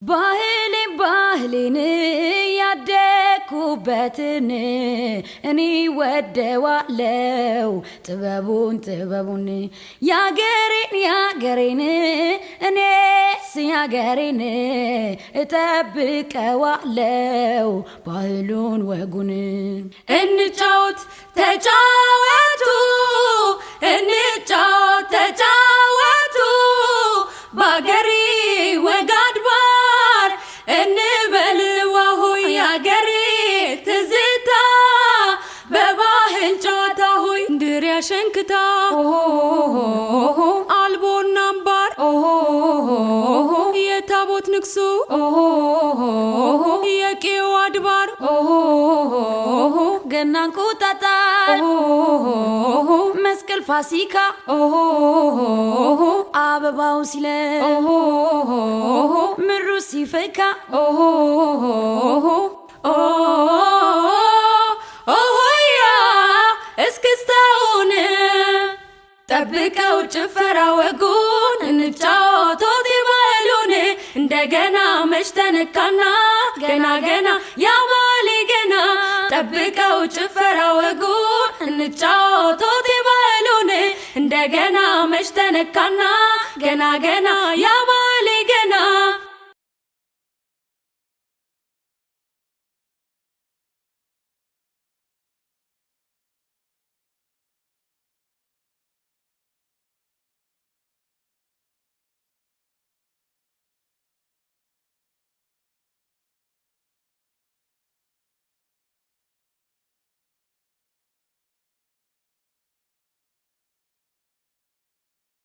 ባህሌን ያደኩበትን እኔ ወደዋለው ጥበቡን ያገሬን እኔስ ያገሬን እጠብቀዋለው ባህሉን ወጉን እንጫወት ተጫወቱ እንጫወት ተጫወቱ ባገሬ ወጋድባር እንበልዋ ሆይ ያገሬ ትዝታ በባህል ጨዋታ ሆይ እንድሪያ ሸንክታ አልቦና አምባር የታቦት ንግሱ የቄው አድባር ገናን ቁጣጣር መስቀል ፋሲካ አበባው ሲለ ምሩ ሲፈካ ኦሆያ እስክስታውን ጠብቀው ጭፈራ ወጉን እንጫወቶት ይበሉን እንደገና መች ተነካና ገና ያባሌ ገና ጠብቀው ጭፈራ ወጉን እንጫወቶት ይበሉን እንደገና መች ተነካና ገና